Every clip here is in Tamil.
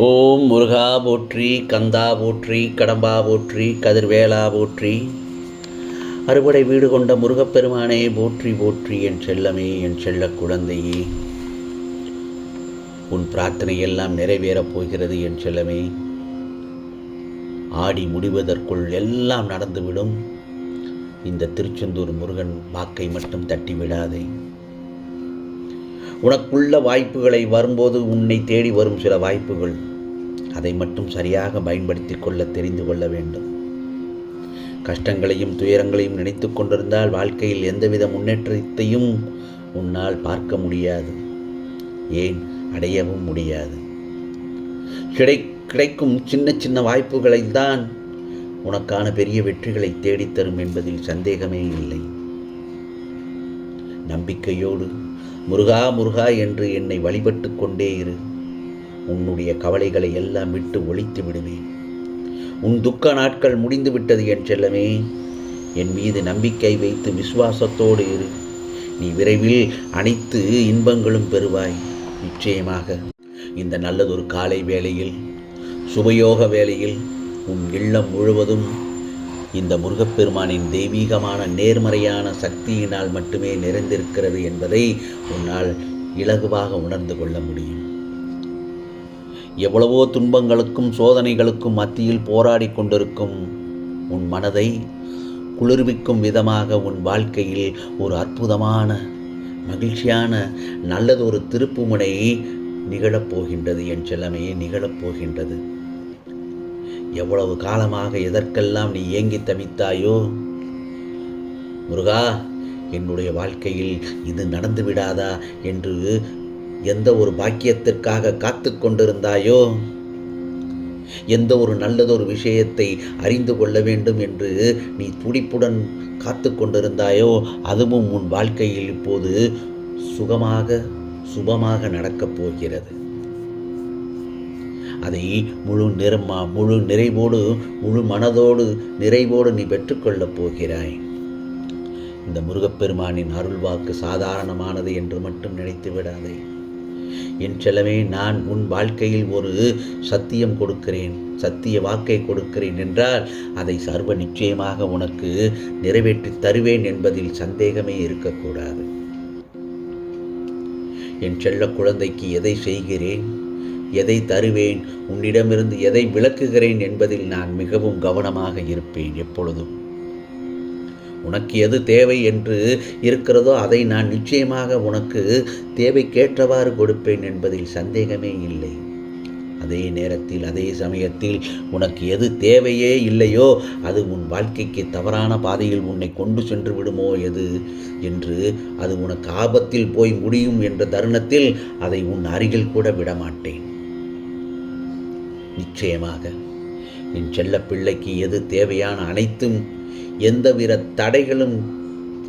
ஓம் முருகா போற்றி, கந்தா போற்றி, கடம்பா போற்றி, கதிர்வேலா போற்றி. அறுபடை வீடு கொண்ட முருகப்பெருமானே போற்றி போற்றி. என் செல்லமே, என் செல்ல குழந்தையே, உன் பிரார்த்தனை எல்லாம் நிறைவேறப் போகிறது என் செல்லமே. ஆடி முடிவதற்குள் எல்லாம் நடந்துவிடும். இந்த திருச்செந்தூர் முருகன் வாக்கை மட்டும் தட்டிவிடாதே. உனக்குள்ள வாய்ப்புகளை வரும்போது உன்னை தேடி வரும் சில வாய்ப்புகள், அதை மட்டும் சரியாக பயன்படுத்தி கொள்ள தெரிந்து கொள்ள வேண்டும். கஷ்டங்களையும் துயரங்களையும் நினைத்து கொண்டிருந்தால் வாழ்க்கையில் எந்தவித முன்னேற்றத்தையும் உன்னால் பார்க்க முடியாது, ஏன் அடையவும் முடியாது. கிடைக்கும் சின்ன சின்ன வாய்ப்புகளைத்தான் உனக்கான பெரிய வெற்றிகளை தேடித்தரும் என்பதில் சந்தேகமே இல்லை. நம்பிக்கையோடு முருகா முருகா என்று என்னை வழிபட்டு கொண்டே இரு. உன்னுடைய கவலைகளை எல்லாம் விட்டு ஒழித்து விடுவேன். உன் துக்க நாட்கள் முடிந்து விட்டது என் செல்லமே. என் மீது நம்பிக்கை வைத்து விசுவாசத்தோடு இரு. நீ விரைவில் அனைத்து இன்பங்களும் பெறுவாய். நிச்சயமாக இந்த நல்லதொரு காலை வேளையில், சுபயோக வேளையில் உன் இல்லம் முழுவதும் இந்த முருகப்பெருமானின் தெய்வீகமான நேர்மறையான சக்தியினால் மட்டுமே நிறைந்திருக்கிறது என்பதை உன்னால் இலகுவாக உணர்ந்து கொள்ள முடியும். எவ்வளவோ துன்பங்களுக்கும் சோதனைகளுக்கும் மத்தியில் போராடி கொண்டிருக்கும் உன் மனதை குளிர்விக்கும் விதமாக உன் வாழ்க்கையில் ஒரு அற்புதமான மகிழ்ச்சியான நல்லதொரு திருப்புமுனை நிகழப்போகின்றது என் செல்லமே, நிகழப்போகின்றது. எவ்வளவு காலமாக எதற்கெல்லாம் நீ ஏங்கி தவித்தாயோ, முருகா என்னுடைய வாழ்க்கையில் இது நடந்து விடாதா என்று எந்த ஒரு பாக்கியத்திற்காக காத்து கொண்டிருந்தாயோ, எந்த ஒரு நல்லதொரு விஷயத்தை அறிந்து கொள்ள வேண்டும் என்று நீ துடிப்புடன் காத்து கொண்டிருந்தாயோ, அதுவும் உன் வாழ்க்கையில் இப்போது சுபமாக நடக்கப் போகிறது. அதை முழு நிறைவோடு முழு மனதோடு நிறைவோடு நீ பெற்றுக்கொள்ளப் போகிறாய். இந்த முருகப்பெருமானின் அருள்வாக்கு சாதாரணமானது என்று மட்டும் நினைத்து விடாதே என் செல்லமே. நான் உன் வாழ்க்கையில் ஒரு சத்தியம் கொடுக்கிறேன், சத்திய வாக்கை கொடுக்கிறேன் என்றால் அதை சர்வ நிச்சயமாக உனக்கு நிறைவேற்றி தருவேன் என்பதில் சந்தேகமே இருக்கக்கூடாது. என் செல்ல குழந்தைக்கு எதை செய்கிறேன், எதை தருவேன், உன்னிடமிருந்து எதை விலக்குகிறேன் என்பதில் நான் மிகவும் கவனமாக இருப்பேன். எப்பொழுதும் உனக்கு எது தேவை என்று இருக்கிறதோ அதை நான் நிச்சயமாக உனக்கு தேவைக்கேற்றவாறு கொடுப்பேன் என்பதில் சந்தேகமே இல்லை. அதே நேரத்தில் அதே சமயத்தில் உனக்கு எது தேவையே இல்லையோ, அது உன் வாழ்க்கைக்கு தவறான பாதையில் உன்னை கொண்டு சென்று விடுமோ எது என்று, அது உனக்கு ஆபத்தில் போய் முடியும் என்ற தருணத்தில் அதை உன் அருகில் கூட விடமாட்டேன். நிச்சயமாக என் செல்ல பிள்ளைக்கு எது தேவையான அனைத்தும் எந்தவித தடைகளும்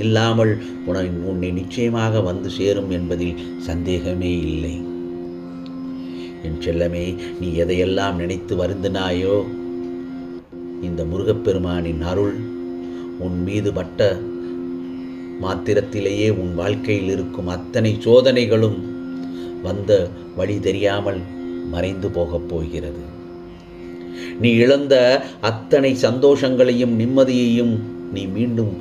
இல்லாமல் உன்னை நிச்சயமாக வந்து சேரும் என்பதில் சந்தேகமே இல்லை. என் செல்லமே, நீ எதையெல்லாம் நினைத்து வருந்தினாயோ, இந்த முருகப்பெருமானின் அருள் உன் மீது பட்ட மாத்திரத்திலேயே உன் வாழ்க்கையில் இருக்கும் அத்தனை சோதனைகளும் வந்த வழி தெரியாமல் மறைந்து போகப் போகிறது. நீ இழந்த அத்தனை சந்தோஷங்களையும் நிம்மதியையும் நீ மீண்டும்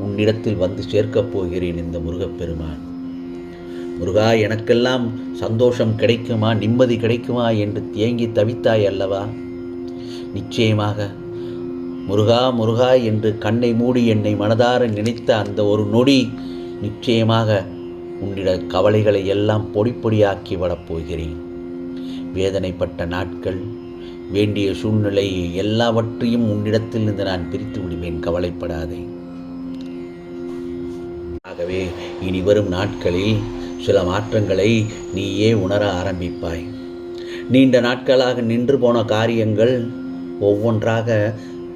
உன்னிடத்தில் வந்து சேர்க்கப் போகிறேன் இந்த முருகப்பெருமான். முருகா எனக்கெல்லாம் சந்தோஷம் கிடைக்குமா, நிம்மதி கிடைக்குமா என்று தேங்கி தவித்தாய் அல்லவா? நிச்சயமாக முருகா முருகா என்று கண்ணை மூடி என்னை மனதார நினைத்த அந்த ஒரு நொடி நிச்சயமாக உன்னிட கவலைகளை எல்லாம் பொடி பொடியாக்கி விடப்போகிறேன். வேதனைப்பட்ட நாட்கள், வேண்டிய சூழ்நிலை எல்லாவற்றையும் உன்னிடத்தில் இருந்து நான் பிரித்து விடுவேன், கவலைப்படாதே. ஆகவே இனி வரும் நாட்களில் சில மாற்றங்களை நீயே உணர ஆரம்பிப்பாய். நீண்ட நாட்களாக நின்று போன காரியங்கள் ஒவ்வொன்றாக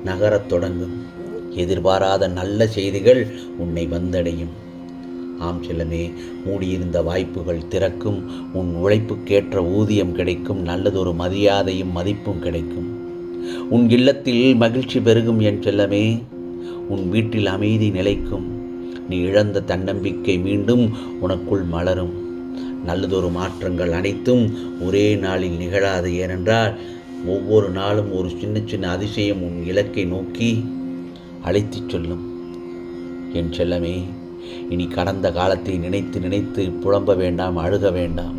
நகரத் தொடங்கும். எதிர்பாராத நல்ல செய்திகள் உன்னை வந்தடையும். ஆம் செல்லமே, மூடியிருந்த வாய்ப்புகள் திறக்கும். உன் உழைப்புக்கேற்ற ஊதியம் கிடைக்கும். நல்லதொரு மரியாதையும் மதிப்பும் கிடைக்கும். உன் இல்லத்தில் மகிழ்ச்சி பெருகும் என் செல்லமே. உன் வீட்டில் அமைதி நிலைக்கும். நீ இழந்த தன்னம்பிக்கை மீண்டும் உனக்குள் மலரும். நல்லதொரு மாற்றங்கள் அனைத்தும் ஒரே நாளில் நிகழாது. ஏனென்றால் ஒவ்வொரு நாளும் ஒரு சின்ன சின்ன அதிசயம் உன் இலக்கை நோக்கி அழைத்துச் செல்லும். என் செல்லமே, இனி கடந்த காலத்தை நினைத்து நினைத்து புலம்ப வேண்டாம், அழுக வேண்டாம்.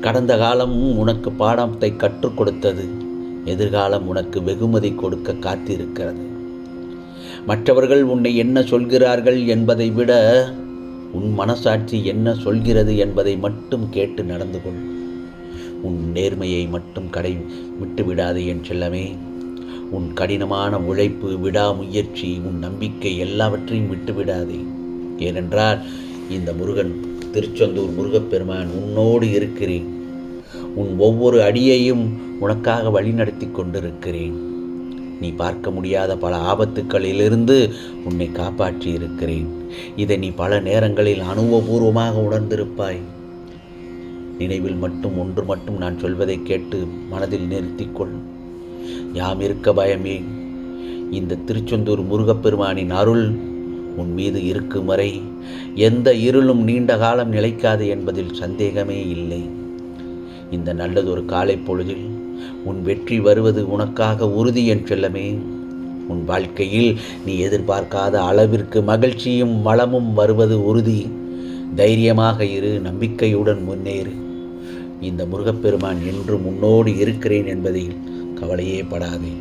கடந்த காலமும் உனக்கு பாடத்தை கற்றுக் கொடுத்தது. எதிர்காலம் உனக்கு வெகுமதி கொடுக்க காத்திருக்கிறது. மற்றவர்கள் உன்னை என்ன சொல்கிறார்கள் என்பதை விட உன் மனசாட்சி என்ன சொல்கிறது என்பதை மட்டும் கேட்டு நடந்து கொள். உன் நேர்மையை மட்டும் விட்டு விடாதே என் செல்லமே. உன் கடினமான உழைப்பு, விடாமுயற்சி, உன் நம்பிக்கை எல்லாவற்றையும் விட்டுவிடாதே. ஏனென்றால் இந்த முருகன், திருச்செந்தூர் முருகப்பெருமான் உன்னோடு இருக்கிறேன். உன் ஒவ்வொரு அடியையும் உனக்காக வழிநடத்தி கொண்டிருக்கிறேன். நீ பார்க்க முடியாத பல ஆபத்துக்களிலிருந்து உன்னை காப்பாற்றி இருக்கிறேன். இதை நீ பல நேரங்களில் அனுபவபூர்வமாக உணர்ந்திருப்பாய். நினைவில் மட்டும் ஒன்று மட்டும் நான் சொல்வதை கேட்டு மனதில் நிறுத்திக்கொள். யாம் இருக்க பயமே. இந்த திருச்செந்தூர் முருகப்பெருமானின் அருள் உன் மீது இருக்கும் வரை எந்த இருளும் நீண்ட காலம் நிலைக்காது என்பதில் சந்தேகமே இல்லை. இந்த நல்லதொரு காலை பொழுதில் உன் வெற்றி வருவது உனக்காக உறுதி என் செல்லமே. உன் வாழ்க்கையில் நீ எதிர்பார்க்காத அளவிற்கு மகிழ்ச்சியும் வளமும் வருவது உறுதி. தைரியமாக இரு, நம்பிக்கையுடன் முன்னேறு. இந்த முருகப்பெருமான் என்றும் உன்னோடு இருக்கிறேன் என்பதில் கவலையே படாதே.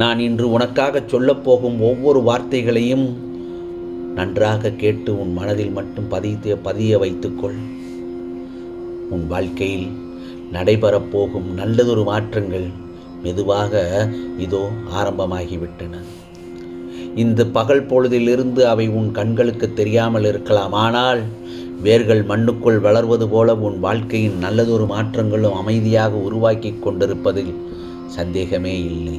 நான் இன்று உனக்காக சொல்லப்போகும் ஒவ்வொரு வார்த்தைகளையும் நன்றாக கேட்டு உன் மனதில் மட்டும் பதிய வைத்துக்கொள். உன் வாழ்க்கையில் நடைபெறப்போகும் நல்லதொரு மாற்றங்கள் மெதுவாக இதோ ஆரம்பமாகிவிட்டன. இந்த பகல் பொழுதிலிருந்து அவை உன் கண்களுக்கு தெரியாமல் இருக்கலாம். ஆனால் வேர்கள் மண்ணுக்குள் வளர்வது போல உன் வாழ்க்கையின் நல்லதொரு மாற்றங்களும் அமைதியாக உருவாக்கி கொண்டிருப்பதில் சந்தேகமே இல்லை.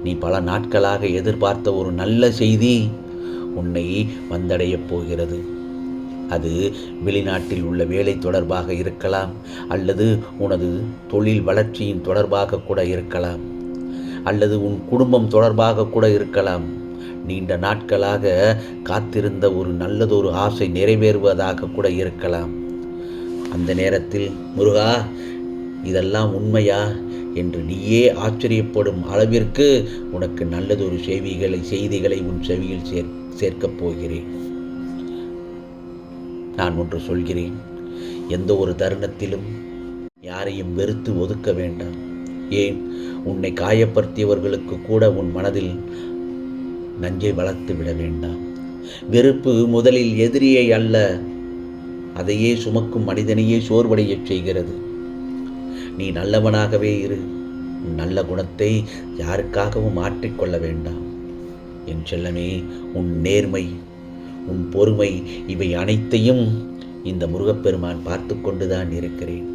நீ பல நாட்களாக எதிர்பார்த்த ஒரு நல்ல செய்தி உன்னை வந்தடையப் போகிறது. அது வெளிநாட்டில் உள்ள வேலை தொடர்பாக இருக்கலாம், அல்லது உனது தொழில் வளர்ச்சியின் தொடர்பாக கூட இருக்கலாம், அல்லது உன் குடும்பம் தொடர்பாக கூட இருக்கலாம். நீண்ட நாட்களாக காத்திருந்த ஒரு நல்லதொரு ஆசை நிறைவேறுவதாக கூட இருக்கலாம். அந்த நேரத்தில் முருகா, இதெல்லாம் உண்மையா என்று நீயே ஆச்சரியப்படும் அளவிற்கு உனக்கு நல்லதொரு செய்திகளை உன் செவியில் சேர்க்கப் போகிறேன். நான் ஒன்று சொல்கிறேன். எந்த ஒரு தருணத்திலும் யாரையும் வெறுத்து ஒதுக்க வேண்டாம். ஏன், உன்னை காயப்படுத்தியவர்களுக்கு கூட உன் மனதில் நஞ்சை வளர்த்து விட வேண்டாம். வெறுப்பு முதலில் எதிரியை அல்ல, அதையே சுமக்கும் மனிதனையே சோர்வடையச் செய்கிறது. நீ நல்லவனாகவே இரு. உன் நல்ல குணத்தை யாருக்காகவும் மாற்றிக்கொள்ள வேண்டாம். என் செல்லமே, உன் நேர்மை, உன் பொறுமை, இவை அனைத்தையும் இந்த முருகப்பெருமான் பார்த்து கொண்டுதான் இருக்கிறேன்.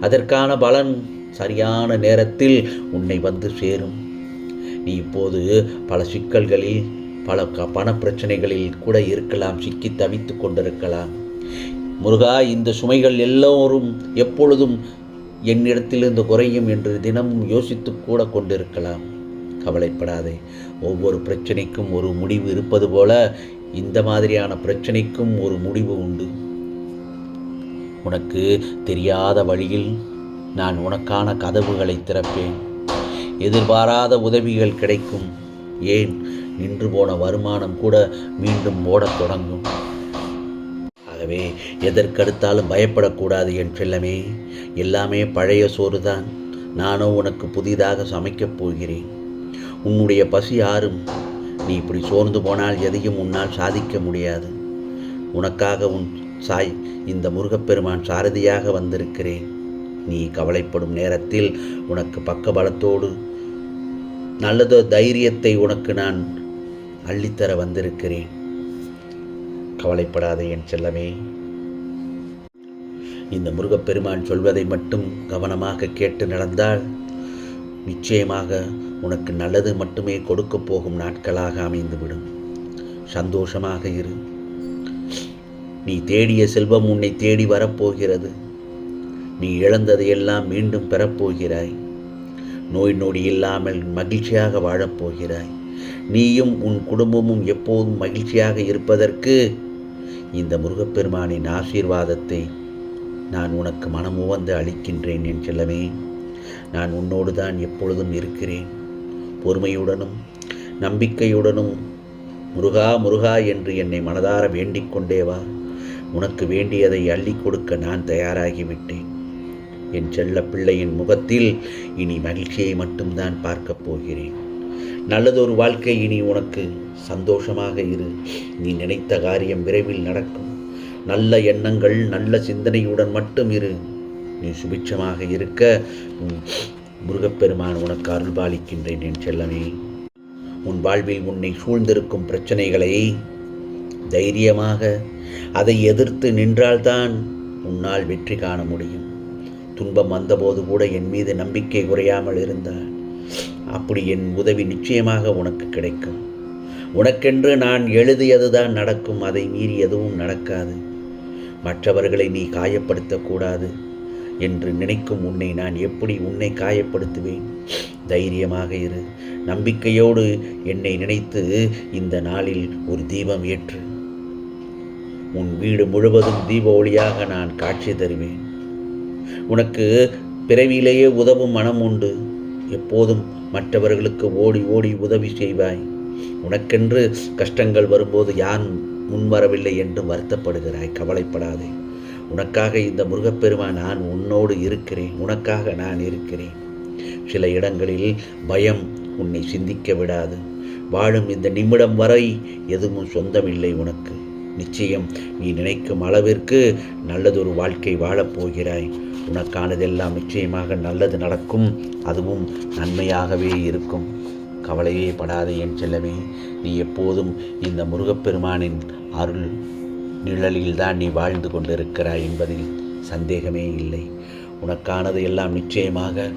அதற்கான பலன் சரியான நேரத்தில் உன்னை வந்து சேரும். நீ இப்போது பல சிக்கல்களில், பல பண பிரச்சனைகளில் கூட இருக்கலாம், சிக்கி தவித்து கொண்டிருக்கலாம். முருகா, இந்த சுமைகள் எல்லோரும் எப்பொழுதும் என்னிடத்திலிருந்து குறையும் என்று தினமும் யோசித்து கூட கொண்டிருக்கலாம். கவலைப்படாதே. ஒவ்வொரு பிரச்சனைக்கும் ஒரு முடிவு இருப்பது போல இந்த மாதிரியான பிரச்சனைக்கும் ஒரு முடிவு உண்டு. உனக்கு தெரியாத வழியில் நான் உனக்கான கதவுகளை திறப்பேன். எதிர்பாராத உதவிகள் கிடைக்கும். ஏன், நின்று போன வருமானம் கூட மீண்டும் ஓடத் தொடங்கும். ஆகவே எதற்கெடுத்தாலும் பயப்படக்கூடாது என் செல்லமே. எல்லாமே பழைய சோறுதான். நானோ உனக்கு புதிதாக சமைக்கப் போகிறேன். உன்னுடைய பசி ஆறும். நீ இப்படி சோர்ந்து போனால் எதையும் உன்னால் சாதிக்க முடியாது. உனக்காக இந்த முருகப்பெருமான் சாரதியாக வந்திருக்கிறேன். நீ கவலைப்படும் நேரத்தில் உனக்கு பக்கபலத்தோடு நல்லதோ தைரியத்தை உனக்கு நான் அள்ளித்தர வந்திருக்கிறேன். கவலைப்படாதே என் செல்லமே. இந்த முருகப்பெருமான் சொல்வதை மட்டும் கவனமாக கேட்டு நடந்தால் நிச்சயமாக உனக்கு நல்லது மட்டுமே கொடுக்கப் போகும் நாட்களாக அமைந்துவிடும். சந்தோஷமாக இரு. நீ தேடிய செல்வம் உன்னை தேடி வரப்போகிறது. நீ இழந்ததையெல்லாம் மீண்டும் பெறப்போகிறாய். நோய் நொடி இல்லாமல் மகிழ்ச்சியாக வாழப்போகிறாய். நீயும் உன் குடும்பமும் எப்போதும் மகிழ்ச்சியாக இருப்பதற்கு இந்த முருகப்பெருமானின் ஆசீர்வாதத்தை நான் உனக்கு மனமுவந்து அளிக்கின்றேன் என் செல்லமே. நான் உன்னோடு தான் எப்பொழுதும் இருக்கிறேன். பொறுமையுடனும் நம்பிக்கையுடனும் முருகா முருகா என்று என்னை மனதார வேண்டிக் கொண்டே வா. உனக்கு வேண்டியதை அள்ளி கொடுக்க நான் தயாராகிவிட்டேன். என் செல்ல பிள்ளையின் முகத்தில் இனி மகிழ்ச்சியை மட்டும்தான் பார்க்கப் போகிறேன். நல்லதொரு வாழ்க்கை இனி உனக்கு. சந்தோஷமாக இரு. நீ நினைத்த காரியம் விரைவில் நடக்கும். நல்ல எண்ணங்கள் நல்ல சிந்தனையுடன் மட்டும் இரு. நீ சுபிட்சமாக இருக்க முருகப்பெருமான் உனக்கு அருள்பாலிக்கின்றேன் என் செல்லமே. உன் வாழ்வில் உன்னை சூழ்ந்திருக்கும் பிரச்சனைகளை தைரியமாக அதை எதிர்த்து நின்றால்தான் உன்னால் வெற்றி காண முடியும். துன்பம் வந்தபோது கூட என் மீது நம்பிக்கை குறையாமல் இருந்தால் அப்படி என் உதவி நிச்சயமாக உனக்கு கிடைக்கும். உனக்கென்று நான் எழுதியதுதான் நடக்கும். அதை மீறி எதுவும் நடக்காது. மற்றவர்களை நீ காயப்படுத்தக்கூடாது என்று நினைக்கும் உன்னை நான் எப்படி உன்னை காயப்படுத்துவேன்? தைரியமாக இரு. நம்பிக்கையோடு என்னை நினைத்து இந்த நாளில் ஒரு தீபம் ஏற்று. உன் வீடு முழுவதும் தீப ஒளியாக நான் காட்சி தருவேன். உனக்கு பிறவியிலேயே உதவும் மனம் உண்டு. எப்போதும் மற்றவர்களுக்கு ஓடி ஓடி உதவி செய்வாய். உனக்கென்று கஷ்டங்கள் வரும்போது யான் முன்வரவில்லை என்று வருத்தப்படுகிறாய். கவலைப்படாதே. உனக்காக இந்த முருகப்பெருமான் நான் உன்னோடு இருக்கிறேன். உனக்காக நான் இருக்கிறேன். சில இடங்களில் பயம் உன்னை சிந்திக்க விடாது. வாழும் இந்த நிமிடம் வரை எதுவும் சொந்தமில்லை உனக்கு. நிச்சயம் நீ நினைக்கும் அளவிற்கு நல்லதொரு வாழ்க்கை வாழப்போகிறாய். உனக்கானதெல்லாம் நிச்சயமாக நல்லது நடக்கும். அதுவும் நன்மையாகவே இருக்கும். கவலையே படாதே என் செல்லமே. நீ எப்போதும் இந்த முருகப்பெருமானின் அருள் நிழலில்தான் நீ வாழ்ந்து கொண்டிருக்கிறாய் என்பதில் சந்தேகமே இல்லை. உனக்கானது எல்லாம் நிச்சயமாக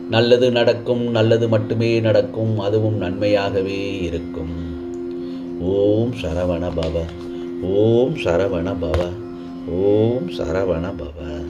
நல்லது நடக்கும். நல்லது மட்டுமே நடக்கும். அதுவும் நன்மையாகவே இருக்கும். ஓம் சரவண பவ. ஓம் சரவண பவ. ஓம் சரவண பவ.